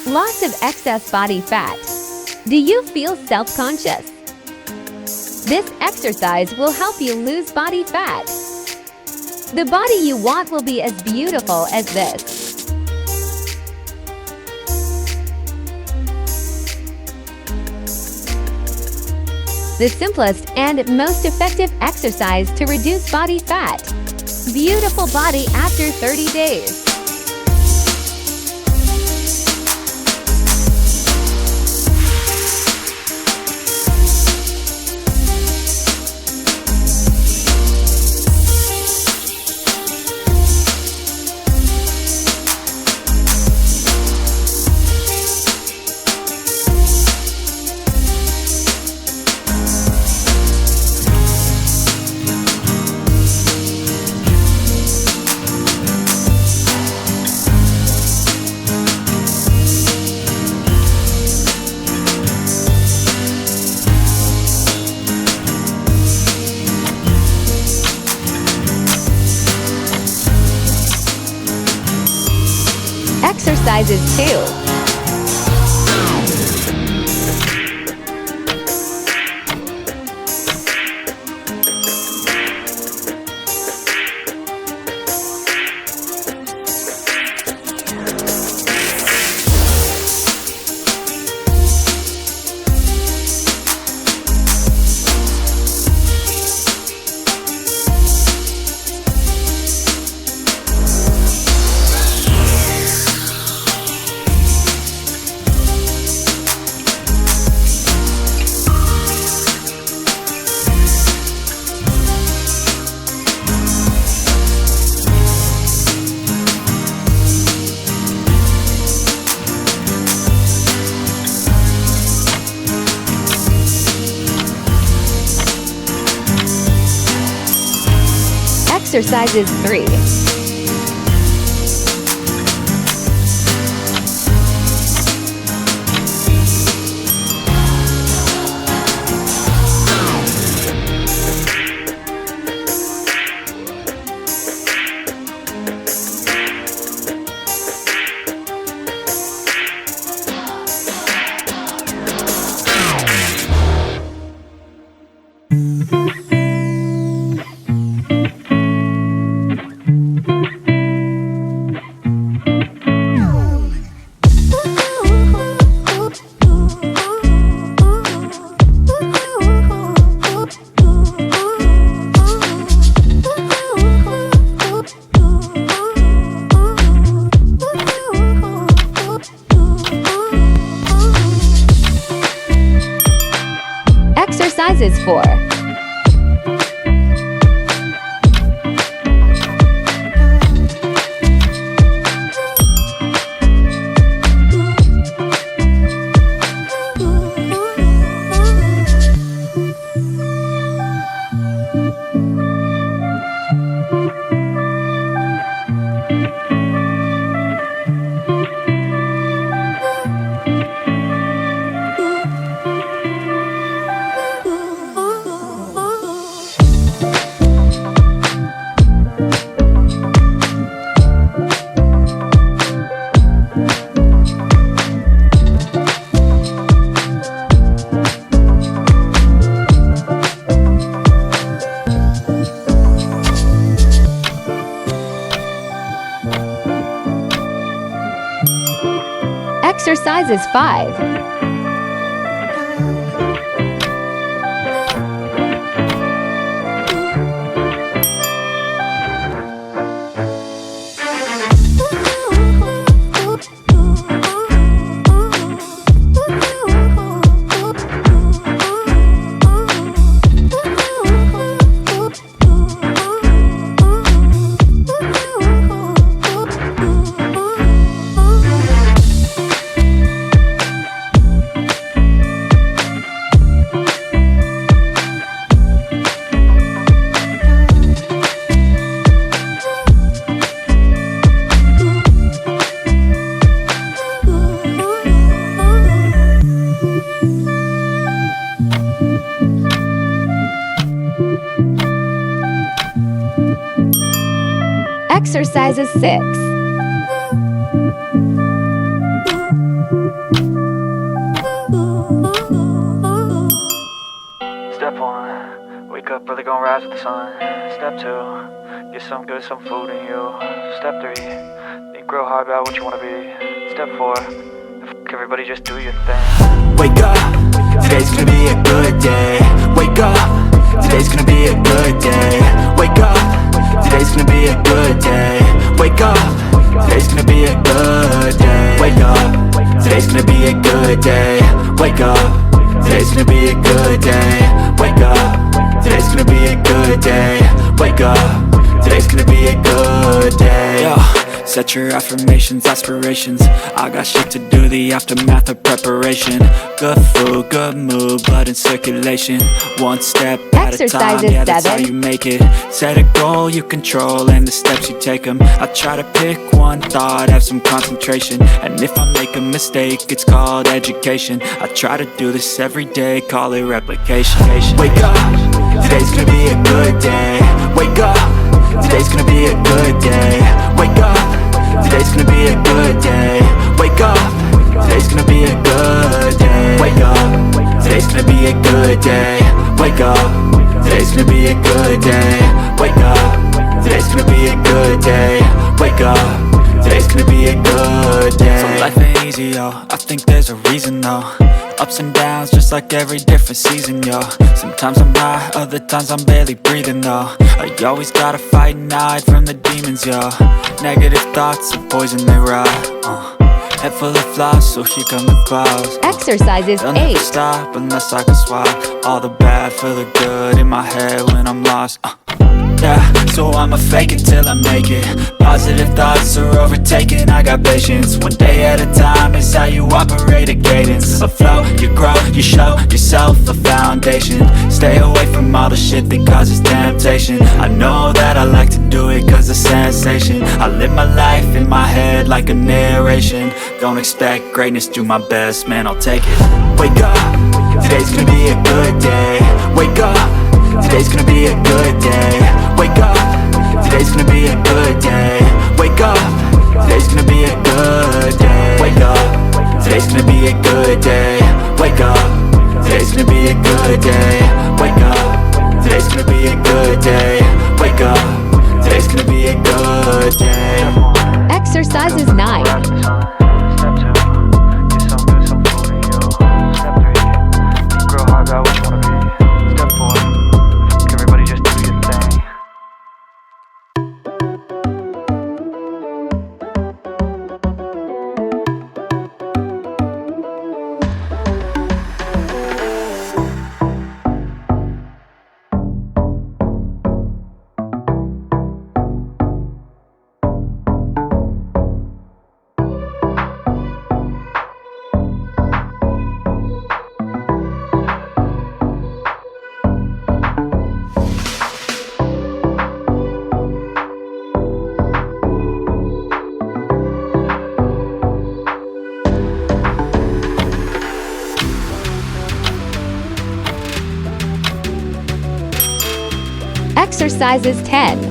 Lots of excess body fat. Do you feel self-conscious? This exercise will help you lose body fat. The body you want will be as beautiful as this. The simplest and most effective exercise to reduce body fat. Beautiful body after 30 days. Exercises 2. Exercises 3. Exercises 4. Exercises 5. Exercises 6. rise with the sun. Step 2, get some good, some food in you. Step 3, think real hard about what you wanna be. Step 4, fuck everybody, just do your thing. Wake up, today's gonna be a good day. Wake up, today's gonna be a good day. Wake up, today's gonna be a good day. Wake up, today's gonna be a good day. Wake up, today's gonna be a good day. Wake up, today's gonna be a good day. Wake up, today's gonna be a good day. Wake up, today's gonna be a good day. Yo, set your affirmations, aspirations. I got shit to do, the aftermath of preparation. Good food, good mood, blood in circulation. One step at a time, yeah, that's how you make it. Set a goal you control and the steps you take them. I try to pick one thought, have some concentration. And if I make a mistake, it's called education. I try to do this every day, call it replication. Wake up, today's gonna be a good day. Wake up, today's gonna be a good day. Wake up, today's gonna be a good day. Wake up, today's gonna be a good day. Wake up, today's gonna be a good day. Wake up, today's gonna be a good day. Wake up, today's gonna be a good day. Wake up, today's gonna be a good day. So life ain't easy, yo, I think there's a reason though. Ups and downs, just like every different season, yo. Sometimes I'm high, other times I'm barely breathing, though. I always gotta fight and hide from the demons, yo. Negative thoughts are poison, they rot. Head full of flies, so here come the clouds. Exercises They'll 8. never stop unless I can swap all the bad for the good in my head when I'm lost. Yeah, so I'ma fake it till I make it. Positive thoughts are overtaken, I got patience. One day at a time is how you operate a cadence. A flow, you grow, you show yourself a foundation. Stay away from all the shit that causes temptation. I know that I like to do it cause it's sensation. I live my life in my head like a narration. Don't expect greatness, do my best, man, I'll take it. Wake up, today's gonna be a good day. Wake up, today's gonna be a good day. Wake up, today's gonna be a good day. Wake up, today's gonna be a good day. Wake up, today's gonna be a good day. Wake up, today's gonna be a good day. Wake up, today's gonna be a good day. Wake up, today's gonna be a good day. Exercises 9. Step 2, get some good, some food in you. Step 3, think real hard about what you wanna be. Step 4, fuck everybody, just do your thing. Exercises 10.